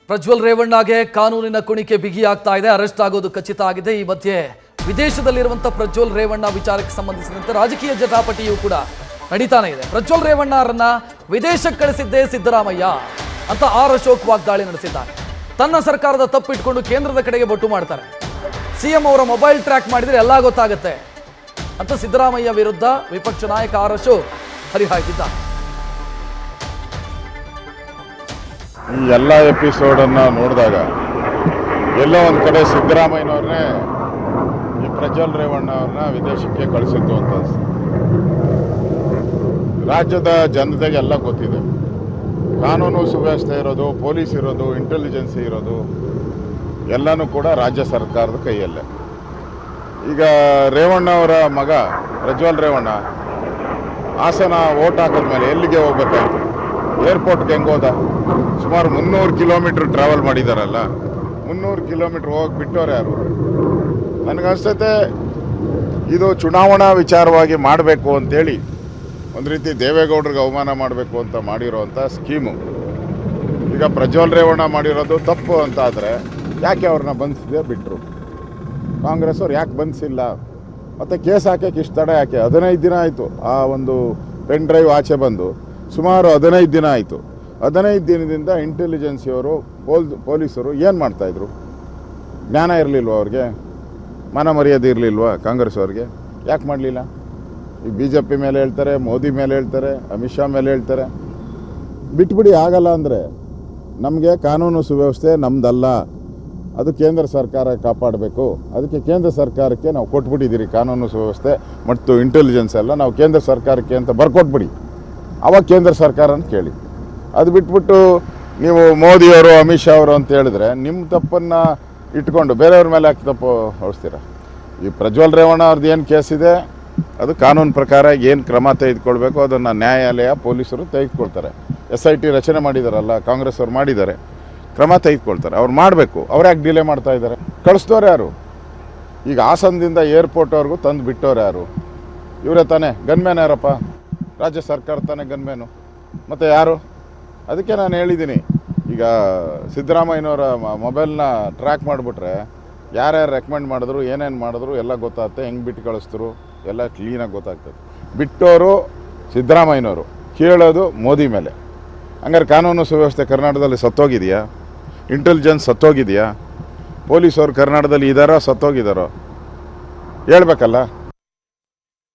ಪ್ರಜ್ವಲ್ ರೇವಣ್ಣಗೆ ಕಾನೂನಿನ ಕುಣಿಕೆ ಬಿಗಿಯಾಗ್ತಾ ಇದೆ. ಅರೆಸ್ಟ್ ಆಗೋದು ಖಚಿತ ಆಗಿದೆ. ಈ ಮಧ್ಯೆ ವಿದೇಶದಲ್ಲಿರುವಂತಹ ಪ್ರಜ್ವಲ್ ರೇವಣ್ಣ ವಿಚಾರಕ್ಕೆ ಸಂಬಂಧಿಸಿದಂತೆ ರಾಜಕೀಯ ಜಟಾಪಟಿಯೂ ಕೂಡ ನಡೀತಾನೆ ಇದೆ. ಪ್ರಜ್ವಲ್ ರೇವಣ್ಣರನ್ನ ವಿದೇಶಕ್ಕೆ ಕಳಿಸಿದ್ದೇ ಸಿದ್ದರಾಮಯ್ಯ ಅಂತ ಅಶೋಕ್ ವಾಗ್ದಾಳಿ ನಡೆಸಿದ್ದಾರೆ. ತನ್ನ ಸರ್ಕಾರದ ತಪ್ಪಿಟ್ಕೊಂಡು ಕೇಂದ್ರದ ಕಡೆಗೆ ಬೊಟ್ಟು ಮಾಡ್ತಾರೆ. ಸಿಎಂ ಅವರ ಮೊಬೈಲ್ ಟ್ರ್ಯಾಕ್ ಮಾಡಿದ್ರೆ ಎಲ್ಲ ಗೊತ್ತಾಗುತ್ತೆ ಅಂತ ಸಿದ್ದರಾಮಯ್ಯ ವಿರುದ್ಧ ವಿಪಕ್ಷ ನಾಯಕ ಅಶೋಕ್ ಹರಿಹಾಯ್ದಿದ್ದಾರೆ. ಈ ಎಲ್ಲ ಎಪಿಸೋಡನ್ನು ನೋಡಿದಾಗ ಎಲ್ಲೋ ಒಂದು ಕಡೆ ಸಿದ್ದರಾಮಯ್ಯನವ್ರನ್ನೇ ಈ ಪ್ರಜ್ವಲ್ ರೇವಣ್ಣ ಅವ್ರನ್ನ ವಿದೇಶಕ್ಕೆ ಕಳಿಸಿದ್ದು ಅಂತ ರಾಜ್ಯದ ಜನತೆಗೆ ಎಲ್ಲ ಗೊತ್ತಿದೆ. ಕಾನೂನು ಸುವ್ಯವಸ್ಥೆ ಇರೋದು, ಪೊಲೀಸ್ ಇರೋದು, ಇಂಟೆಲಿಜೆನ್ಸಿ ಇರೋದು ಎಲ್ಲನೂ ಕೂಡ ರಾಜ್ಯ ಸರ್ಕಾರದ ಕೈಯಲ್ಲೇ. ಈಗ ರೇವಣ್ಣ ಅವರ ಮಗ ಪ್ರಜ್ವಲ್ ರೇವಣ್ಣ ಹಾಸನ ಓಟ್ ಹಾಕಿದ್ಮೇಲೆ ಎಲ್ಲಿಗೆ ಹೋಗ್ಬೇಕಾಯ್ತು? ಏರ್ಪೋರ್ಟ್ಗೆ ಹೆಂಗೆ ಹೋದ? ಸುಮಾರು 300 ಕಿಲೋಮೀಟ್ರ್ ಟ್ರಾವೆಲ್ ಮಾಡಿದಾರಲ್ಲ, 300 ಕಿಲೋಮೀಟ್ರ್ ಹೋಗಿ ಬಿಟ್ಟವ್ರು ಯಾರು? ನನಗನ್ಸುತ್ತೆ ಇದು ಚುನಾವಣಾ ವಿಚಾರವಾಗಿ ಮಾಡಬೇಕು ಅಂತೇಳಿ ಒಂದು ರೀತಿ ದೇವೇಗೌಡರಿಗೆ ಅವಮಾನ ಮಾಡಬೇಕು ಅಂತ ಮಾಡಿರೋವಂಥ ಸ್ಕೀಮು. ಈಗ ಪ್ರಜ್ವಲ್ ರೇವಣ್ಣ ಮಾಡಿರೋದು ತಪ್ಪು ಅಂತ ಆದರೆ ಯಾಕೆ ಅವ್ರನ್ನ ಬಂಧಿಸದೆ ಬಿಟ್ಟರು? ಕಾಂಗ್ರೆಸ್ ಅವ್ರು ಯಾಕೆ ಬಂಧಿಸಿಲ್ಲ? ಮತ್ತು ಕೇಸ್ ಹಾಕೋಕ್ಕೆ ಇಷ್ಟು ತಡ ಯಾಕೆ? 15 ದಿನ ಆಯಿತು ಆ ಒಂದು ಪೆನ್ ಡ್ರೈವ್ ಆಚೆ ಬಂದು, ಸುಮಾರು 15 ದಿನ ಆಯಿತು. 15 ದಿನದಿಂದ ಇಂಟೆಲಿಜೆನ್ಸಿಯವರು ಪೊಲೀಸರು ಏನು ಮಾಡ್ತಾಯಿದ್ರು? ಜ್ಞಾನ ಇರಲಿಲ್ವ ಅವ್ರಿಗೆ? ಮಾನ ಮರ್ಯಾದೆ ಇರಲಿಲ್ವಾ ಕಾಂಗ್ರೆಸ್ ಅವ್ರಿಗೆ? ಯಾಕೆ ಮಾಡಲಿಲ್ಲ? ಈಗ BJP ಮೇಲೆ ಹೇಳ್ತಾರೆ, ಮೋದಿ ಮೇಲೆ ಹೇಳ್ತಾರೆ, ಅಮಿತ್ ಶಾ ಮೇಲೆ ಹೇಳ್ತಾರೆ. ಬಿಟ್ಬಿಡಿ, ಆಗಲ್ಲ ಅಂದರೆ ನಮಗೆ ಕಾನೂನು ಸುವ್ಯವಸ್ಥೆ ನಮ್ಮದಲ್ಲ, ಅದು ಕೇಂದ್ರ ಸರ್ಕಾರ ಕಾಪಾಡಬೇಕು. ಅದಕ್ಕೆ ಕೇಂದ್ರ ಸರ್ಕಾರಕ್ಕೆ ನಾವು ಕೊಟ್ಬಿಟ್ಟಿದ್ದೀರಿ ಕಾನೂನು ಸುವ್ಯವಸ್ಥೆ ಮತ್ತು ಇಂಟೆಲಿಜೆನ್ಸ್ ಎಲ್ಲ ನಾವು ಕೇಂದ್ರ ಸರ್ಕಾರಕ್ಕೆ ಅಂತ ಬರ್ಕೊಟ್ಬಿಡಿ. ಅವಾಗ ಕೇಂದ್ರ ಸರ್ಕಾರನ ಕೇಳಿ. ಅದು ಬಿಟ್ಬಿಟ್ಟು ನೀವು ಮೋದಿಯವರು, ಅಮಿತ್ ಶಾ ಅವರು ಅಂತ ಹೇಳಿದ್ರೆ ನಿಮ್ಮ ತಪ್ಪನ್ನು ಇಟ್ಕೊಂಡು ಬೇರೆಯವ್ರ ಮೇಲೆ ಯಾಕೆ ತಪ್ಪು ಹೊರಿಸ್ತೀರ? ಈ ಪ್ರಜ್ವಲ್ ರೇವಣ್ಣ ಅವ್ರದ್ದು ಏನು ಕೇಸ್ ಇದೆ ಅದು ಕಾನೂನು ಪ್ರಕಾರ ಏನು ಕ್ರಮ ತೆಗೆದುಕೊಳ್ಬೇಕು ಅದನ್ನು ನ್ಯಾಯಾಲಯ, ಪೊಲೀಸರು ತೆಗೆದುಕೊಳ್ತಾರೆ. SIT ರಚನೆ ಮಾಡಿದಾರಲ್ಲ, ಕಾಂಗ್ರೆಸ್ ಅವ್ರು ಮಾಡಿದ್ದಾರೆ, ಕ್ರಮ ತೆಗೆದುಕೊಳ್ತಾರೆ. ಅವ್ರು ಮಾಡಬೇಕು. ಅವ್ರು ಯಾಕೆ ಡಿಲೇ ಮಾಡ್ತಾ ಇದ್ದಾರೆ? ಕಳಿಸ್ತವ್ರು ಯಾರು? ಈಗ ಹಾಸನದಿಂದ ಏರ್ಪೋರ್ಟ್ವರೆಗೂ ತಂದು ಬಿಟ್ಟವ್ರು ಯಾರು? ಇವರೇ ತಾನೇ ಗನ್ಮ್ಯಾನ್. ಯಾರಪ್ಪ? ರಾಜ್ಯ ಸರ್ಕಾರ ತಾನೇ ಗನ್ಮ್ಯಾನು. ಮತ್ತು ಯಾರು? ಅದಕ್ಕೆ ನಾನು ಹೇಳಿದ್ದೀನಿ, ಈಗ ಸಿದ್ದರಾಮಯ್ಯನವರ ಮೊಬೈಲ್ನ ಟ್ರ್ಯಾಕ್ ಮಾಡಿಬಿಟ್ರೆ ಯಾರ್ಯಾರು ರೆಕಮೆಂಡ್ ಮಾಡಿದ್ರು, ಏನೇನು ಮಾಡಿದ್ರು ಎಲ್ಲ ಗೊತ್ತಾಗುತ್ತೆ. ಹೆಂಗೆ ಬಿಟ್ಟು ಕಳಿಸಿದ್ರು ಎಲ್ಲ ಕ್ಲೀನಾಗಿ ಗೊತ್ತಾಗ್ತದೆ. ಬಿಟ್ಟವರು ಸಿದ್ದರಾಮಯ್ಯನವರು, ಕೇಳೋದು ಮೋದಿ ಮೇಲೆ. ಹಂಗಾರೆ ಕಾನೂನು ಸುವ್ಯವಸ್ಥೆ ಕರ್ನಾಟಕದಲ್ಲಿ ಸತ್ತೋಗಿದೆಯಾ? ಇಂಟೆಲಿಜೆನ್ಸ್ ಸತ್ತೋಗಿದೆಯಾ? ಪೊಲೀಸವ್ರು ಕರ್ನಾಟಕದಲ್ಲಿ ಇದ್ದಾರೋ ಸತ್ತೋಗಿದ್ದಾರೋ? ಹೇಳ್ಬೇಕಲ್ಲ.